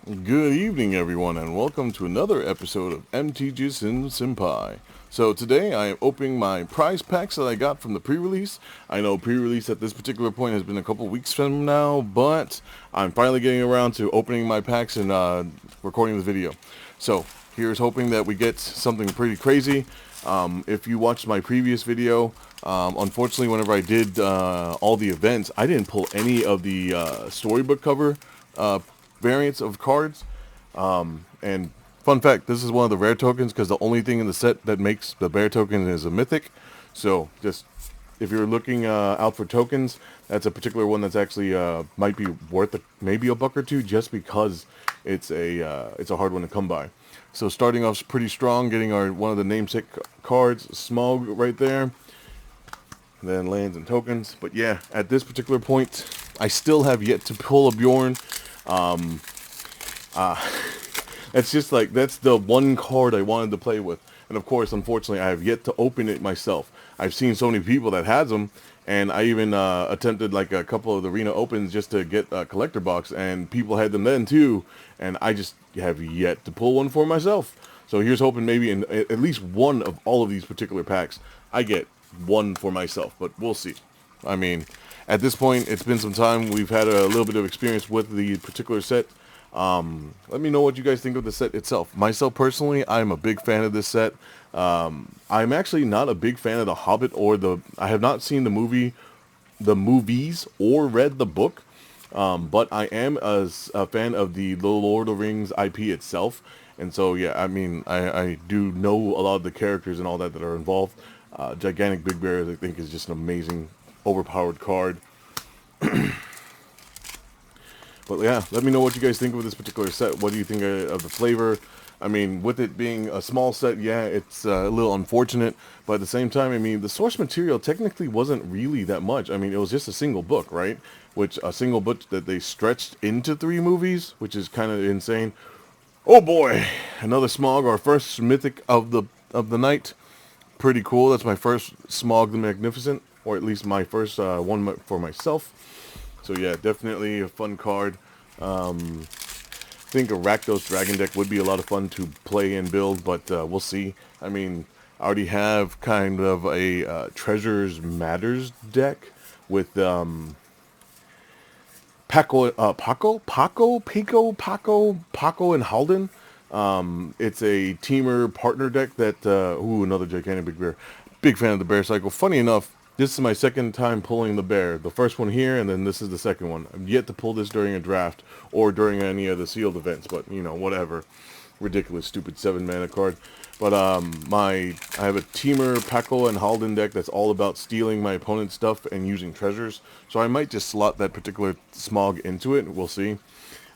Good evening, everyone, and welcome to another episode of MTG's Senpai. So today I am opening my prize packs that I got from the pre-release. I know pre-release at this particular point has been a couple weeks from now, but I'm finally getting around to opening my packs and recording the video. So here's hoping that we get something pretty crazy. If you watched my previous video, unfortunately whenever I did all the events, I didn't pull any of the storybook cover uh, variants of cards. And fun fact, this is one of the rare tokens because the only thing in the set that makes the bear token is a mythic. So just if you're looking out for tokens, that's a particular one that's actually might be worth maybe a buck or two just because it's a hard one to come by. So starting off pretty strong, getting our one of the namesake cards, Smog right there. Then lands and tokens. But yeah, at this particular point, I still have yet to pull a Bjorn. Um, it's just like, that's the one card I wanted to play with. And of course, unfortunately, I have yet to open it myself. I've seen so many people that has them, and I even attempted like a couple of the arena opens just to get a collector box, and people had them then too, and I just have yet to pull one for myself. So here's hoping maybe in at least one of all of these particular packs, I get one for myself, but we'll see. I mean, at this point, it's been some time. We've had a little bit of experience with the particular set. Let me know what you guys think of the set itself. Myself personally, I'm a big fan of this set. I'm actually not a big fan of the Hobbit or I have not seen the movies or read the book. But I am a fan of the Lord of the Rings IP itself. And so, yeah, I mean, I do know a lot of the characters and all that are involved. Gigantic Big Bear, I think, is just an amazing, overpowered card. But yeah, let me know what you guys think of this particular set. What do you think of the flavor? I mean, with it being a small set, yeah, it's a little unfortunate. But at the same time, I mean, the source material technically wasn't really that much. I mean, it was just a single book, right? Which a single book that they stretched into 3 movies, which is kind of insane. Oh boy, another Smog, our first mythic of the night. Pretty cool. That's my first Smog the Magnificent, or at least my first one for myself. So yeah, definitely a fun card. I think a Rakdos Dragon deck would be a lot of fun to play and build, but we'll see. I mean, I already have kind of a Treasures Matters deck with Paco, and Halden. It's a teamer partner deck that, another gigantic big bear. Big fan of the bear cycle. Funny enough, this is my second time pulling the bear. The first one here, and then this is the second one. I'm yet to pull this during a draft or during any of the sealed events, but you know, whatever. Ridiculous, stupid 7-mana card. But I have a teamer Paco and Halden deck that's all about stealing my opponent's stuff and using treasures. So I might just slot that particular Smog into it. We'll see.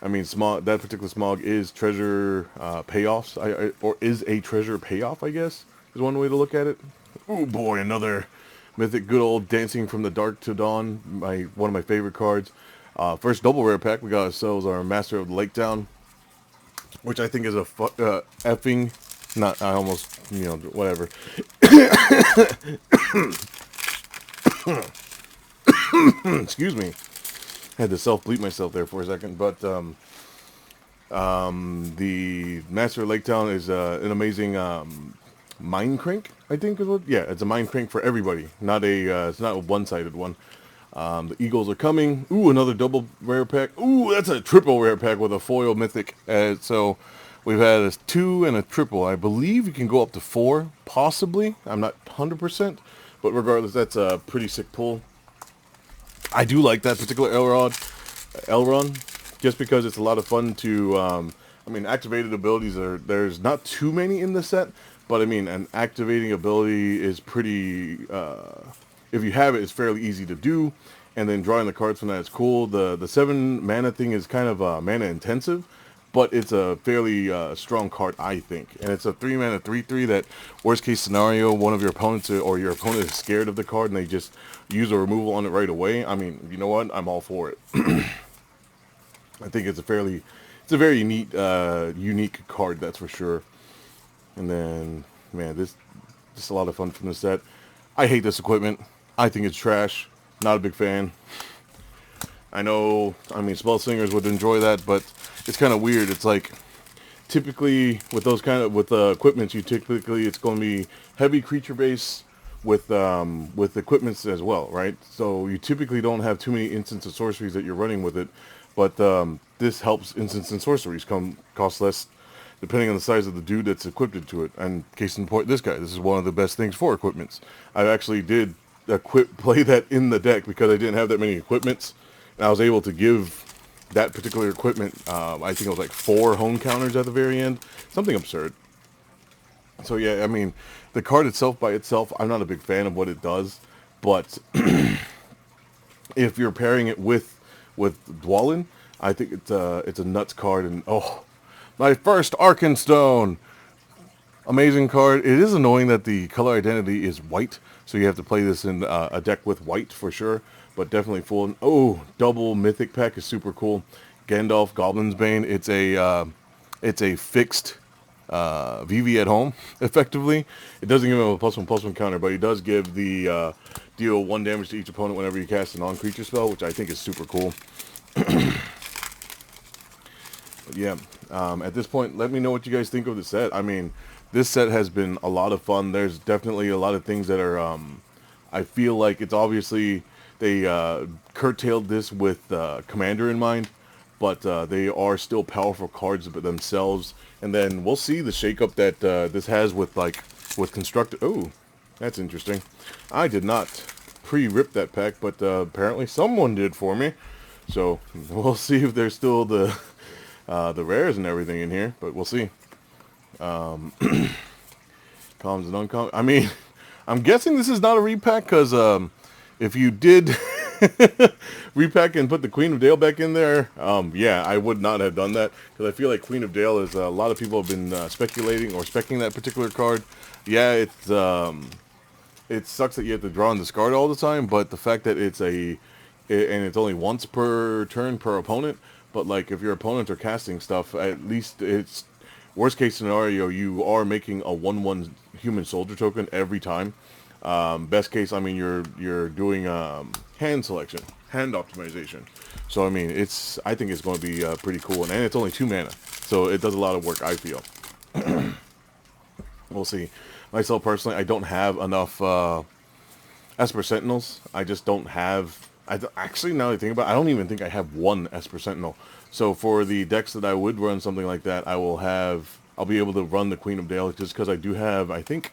I mean, that particular Smog is treasure payoffs, or is a treasure payoff, I guess, is one way to look at it. Oh boy, another mythic, good old Dancing from the Dark to Dawn, one of my favorite cards. First double rare pack, we got ourselves our Master of the Lake Town, which I think is a effing, not, I almost, whatever. Excuse me. I had to self-bleep myself there for a second, but the Master of Lake Town is an amazing mind crank, I think is what. Yeah, it's a mind crank for everybody. It's not a one-sided one. The Eagles are coming. Ooh, another double rare pack. Ooh, that's a triple rare pack with a foil mythic. So we've had a 2 and a triple. I believe you can go up to 4, possibly. I'm not 100%, but regardless, that's a pretty sick pull. I do like that particular Elrond, just because it's a lot of fun to. I mean, activated abilities there's not too many in the set, but I mean, an activating ability is pretty. If you have it, it's fairly easy to do, and then drawing the cards from that is cool. The 7-mana thing is kind of mana intensive, but it's a fairly strong card, I think. And it's a 3-mana 3/3 that, worst case scenario, one of your opponents or your opponent is scared of the card and they just use a removal on it right away. I mean, you know what? I'm all for it. I think it's a very neat, unique card, that's for sure. And then, man, just a lot of fun from the set. I hate this equipment. I think it's trash. Not a big fan. I know, I mean, spell singers would enjoy that, but it's kind of weird. It's like typically with those kind of with equipments, you typically it's going to be heavy creature base with equipments as well, right? So you typically don't have too many instants of sorceries that you're running with it, but this helps instants and sorceries cost less depending on the size of the dude that's equipped to it. And case in point, this guy. This is one of the best things for equipments. I actually did play that in the deck because I didn't have that many equipments, and I was able to give that particular equipment, I think it was like 4 home counters at the very end. Something absurd. So yeah, I mean, the card itself by itself, I'm not a big fan of what it does, but if you're pairing it with Dwalin, I think it's a nuts card. And oh, my first Arkenstone, amazing card. It is annoying that the color identity is white, so you have to play this in a deck with white for sure, but definitely full. Oh, double mythic pack is super cool. Gandalf, Goblin's Bane. It's a fixed VV at home, effectively. It doesn't give him a +1/+1 counter, but he does give the deal 1 damage to each opponent whenever you cast a non-creature spell, which I think is super cool. But yeah, at this point, let me know what you guys think of the set. I mean, this set has been a lot of fun. There's definitely a lot of things that are, I feel like it's obviously, they curtailed this with Commander in mind, but they are still powerful cards themselves. And then we'll see the shakeup that this has with constructed. Oh, that's interesting. I did not pre-rip that pack, but apparently someone did for me. So we'll see if there's still the rares and everything in here, but we'll see. Commons and uncommon. I mean, I'm guessing this is not a repack because if you did repack and put the Queen of Dale back in there, yeah, I would not have done that because I feel like Queen of Dale is a lot of people have been speculating or specking that particular card. Yeah, it sucks that you have to draw and discard all the time, but the fact that and it's only once per turn per opponent, but like if your opponents are casting stuff, at least it's worst case scenario, you are making a 1/1 human soldier token every time. Best case, I mean, you're doing hand selection, hand optimization. So I mean, I think it's going to be pretty cool, and it's only 2 mana, so it does a lot of work, I feel. We'll see. Myself personally, I don't have enough Esper Sentinels. I just don't have. Actually, now that I think about it, I don't even think I have 1 Esper Sentinel. So for the decks that I would run something like that, I'll be able to run the Queen of Dale just because I do have, I think,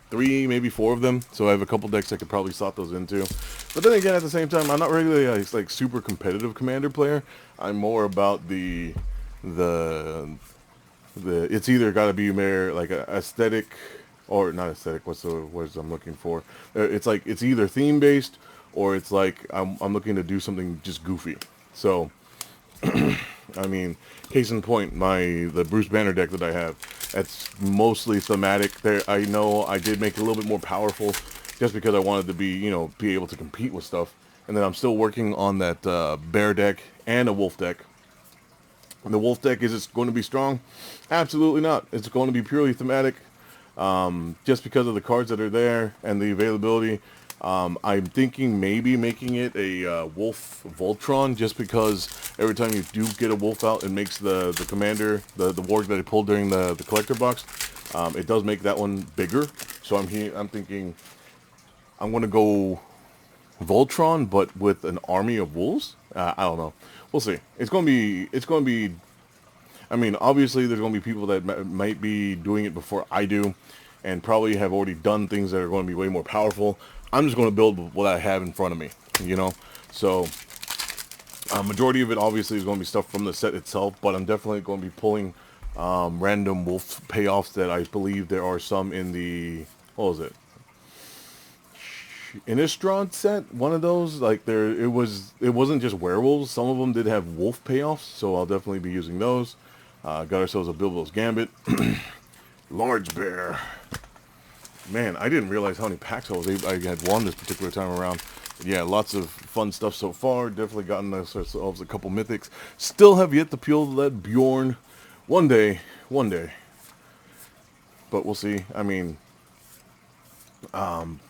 3, maybe 4 of them. So I have a couple decks I could probably slot those into. But then again, at the same time, I'm not really a like super competitive Commander player. I'm more about the it's either got to be more like a aesthetic or not aesthetic. What's the words I'm looking for? It's like it's either theme based or it's like I'm looking to do something just goofy. So I mean, case in point, the Bruce Banner deck that I have, that's mostly thematic. There, I know I did make it a little bit more powerful, just because I wanted to be able to compete with stuff. And then I'm still working on that bear deck and a wolf deck. And the wolf deck, is it going to be strong? Absolutely not. It's going to be purely thematic, just because of the cards that are there and the availability. I'm thinking maybe making it a Wolf Voltron, just because every time you do get a wolf out, it makes the commander, the warg that I pulled during the collector box, it does make that one bigger. So I'm thinking I'm going to go Voltron, but with an army of wolves. I don't know. We'll see. It's going to be. I mean, obviously there's going to be people that might be doing it before I do, and probably have already done things that are going to be way more powerful. I'm just going to build what I have in front of me, So, majority of it obviously is going to be stuff from the set itself, but I'm definitely going to be pulling random wolf payoffs that I believe there are some in the, what was it? Innistrad set, one of those. Like it wasn't just werewolves. Some of them did have wolf payoffs, so I'll definitely be using those. Got ourselves a Bilbo's Gambit. Large Bear. Man, I didn't realize how many packs I had won this particular time around. But yeah, lots of fun stuff so far. Definitely gotten ourselves a couple mythics. Still have yet to peel that Bjorn. One day. But we'll see. I mean,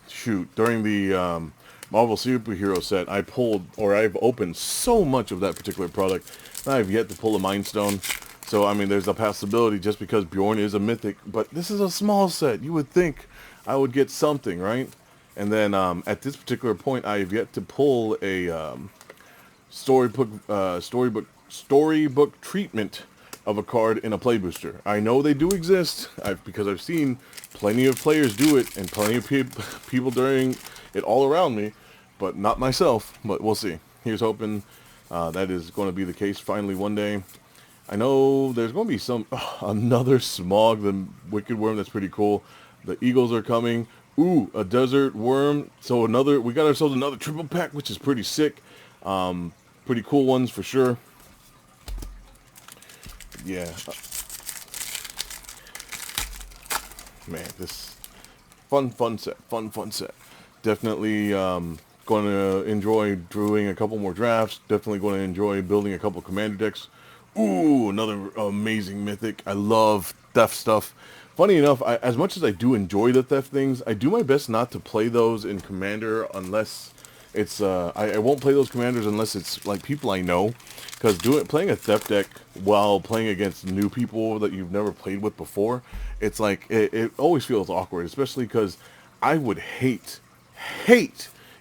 shoot, during the Marvel Superhero set, I've opened so much of that particular product I've yet to pull a Mind Stone. So, I mean, there's a possibility just because Bjorn is a mythic. But this is a small set. You would think I would get something, right? And then at this particular point, I have yet to pull a storybook treatment of a card in a play booster. I know they do exist because I've seen plenty of players do it and plenty of people doing it all around me, but not myself. But we'll see. Here's hoping that is going to be the case finally one day. I know there's going to be another Smog, the Wicked Worm. That's pretty cool. The Eagles are coming. Ooh, a Desert Worm. So we got ourselves another triple pack, which is pretty sick. Pretty cool ones for sure. Yeah. Man, this fun set. Definitely going to enjoy doing a couple more drafts. Definitely going to enjoy building a couple commander decks. Ooh, another amazing mythic. I love theft stuff. Funny enough, as much as I do enjoy the theft things, I do my best not to play those in Commander unless it's I won't play those commanders unless it's like people I know, because playing a theft deck while playing against new people that you've never played with before, it's like it always feels awkward, especially because I would hate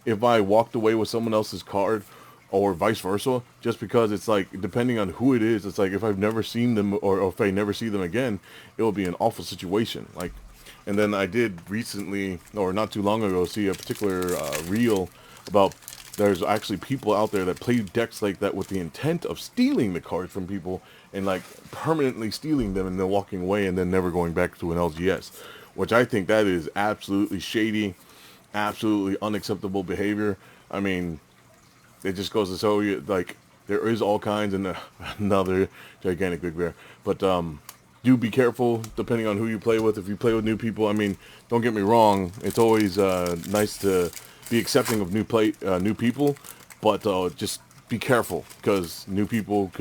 if I walked away with someone else's card or vice versa, just because it's like, depending on who it is, it's like if I've never seen them or if I never see them again, it will be an awful situation. Like, and then I did recently, or not too long ago, see a particular reel about there's actually people out there that play decks like that with the intent of stealing the cards from people and like permanently stealing them and then walking away and then never going back to an LGS, which I think that is absolutely shady, absolutely unacceptable behavior. I mean, it just goes to show you, like, there is all kinds, and another gigantic big bear. But do be careful depending on who you play with. If you play with new people, I mean, don't get me wrong, it's always nice to be accepting of new people, but just be careful, because new people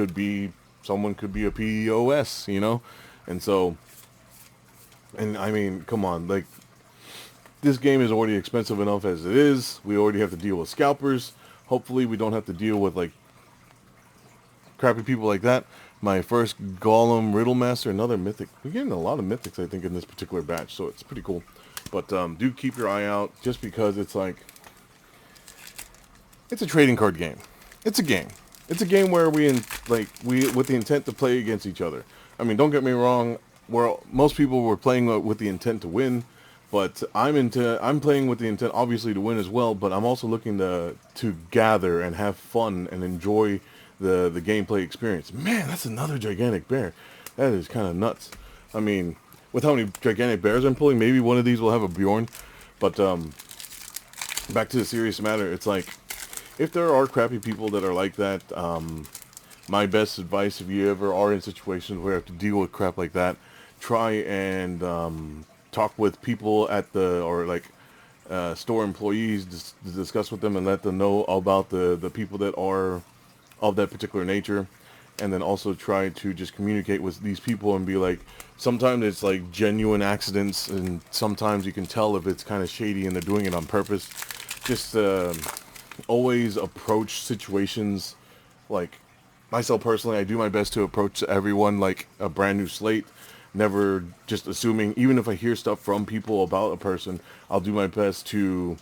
someone could be a POS, you know? And so, and I mean, come on, like, this game is already expensive enough as it is. We already have to deal with scalpers. Hopefully we don't have to deal with, like, crappy people like that. My first Golem Riddle Master, another mythic. We're getting a lot of mythics, I think, in this particular batch, so it's pretty cool. But do keep your eye out, just because it's like, it's a trading card game. It's a game. It's a game where we with the intent to play against each other. I mean, don't get me wrong. Most people were playing with the intent to win, but I'm playing with the intent, obviously, to win as well. But I'm also looking to gather and have fun and enjoy the gameplay experience. Man, that's another gigantic bear. That is kind of nuts. I mean, with how many gigantic bears I'm pulling, maybe one of these will have a Bjorn. But back to the serious matter, it's like, if there are crappy people that are like that, my best advice, if you ever are in situations where you have to deal with crap like that, try and talk with people at store employees, to discuss with them and let them know about the people that are of that particular nature. And then also try to just communicate with these people and be like, sometimes it's like genuine accidents, and sometimes you can tell if it's kind of shady and they're doing it on purpose. Just always approach situations, like, myself personally, I do my best to approach everyone like a brand new slate, never just assuming. Even if I hear stuff from people about a person, I'll do my best to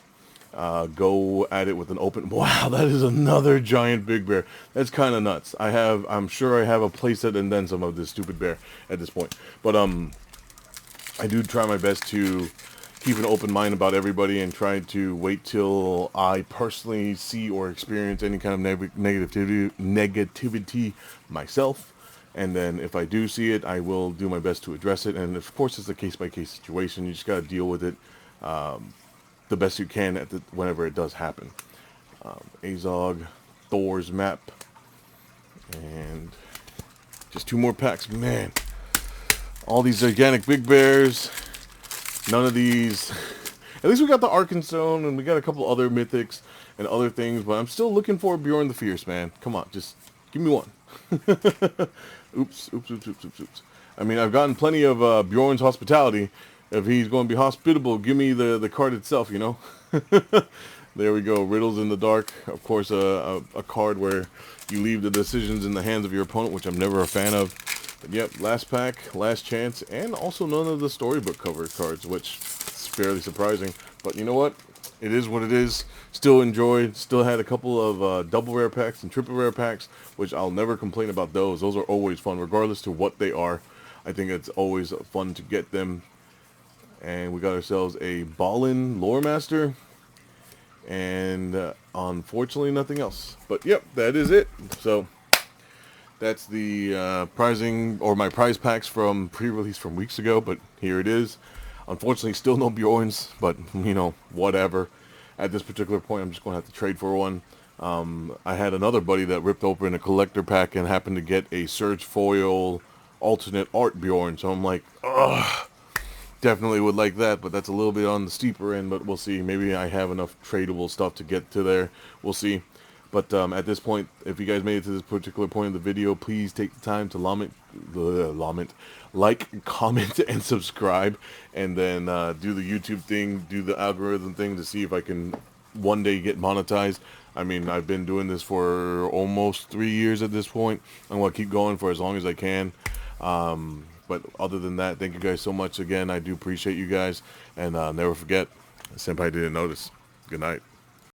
go at it with an open. Wow, that is another giant big bear. That's kind of nuts. I'm sure I have a playset and then some of this stupid bear at this point. But I do try my best to keep an open mind about everybody and try to wait till I personally see or experience any kind of negativity myself. And then if I do see it, I will do my best to address it. And of course, it's a case-by-case situation. You just got to deal with it the best you can whenever it does happen. Azog, Thor's map, and just 2 more packs. Man, all these gigantic big bears. None of these. At least we got the Arkenstone, and we got a couple other mythics and other things, but I'm still looking for Boern the Fierce, man. Come on, just give me one. Oops. I mean, I've gotten plenty of Bjorn's hospitality. If he's going to be hospitable, give me the card itself, you know? There we go. Riddles in the Dark. Of course, a card where you leave the decisions in the hands of your opponent, which I'm never a fan of. But yep, last pack, last chance, and also none of the storybook cover cards, which is fairly surprising. But you know what? It is what it is. Still enjoyed. Still had a couple of double rare packs and triple rare packs, which I'll never complain about those. Those are always fun, regardless to what they are. I think it's always fun to get them. And we got ourselves a Ballin Lore Master. And unfortunately, nothing else. But yep, that is it. So that's the prizing, or my prize packs from pre-release from weeks ago. But here it is. Unfortunately, still no Bjorns, but you know, whatever. At this particular point, I'm just going to have to trade for one. I had another buddy that ripped open a collector pack and happened to get a Surge Foil alternate art Bjorn. So I'm like, ugh. Definitely would like that, but that's a little bit on the steeper end, but we'll see. Maybe I have enough tradable stuff to get to there. We'll see. But at this point, if you guys made it to this particular point of the video, please take the time to like, comment, and subscribe. And then do the YouTube thing, do the algorithm thing to see if I can one day get monetized. I mean, I've been doing this for almost 3 years at this point. I'm going to keep going for as long as I can. But other than that, thank you guys so much again. I do appreciate you guys. And never forget, Senpai didn't notice. Good night.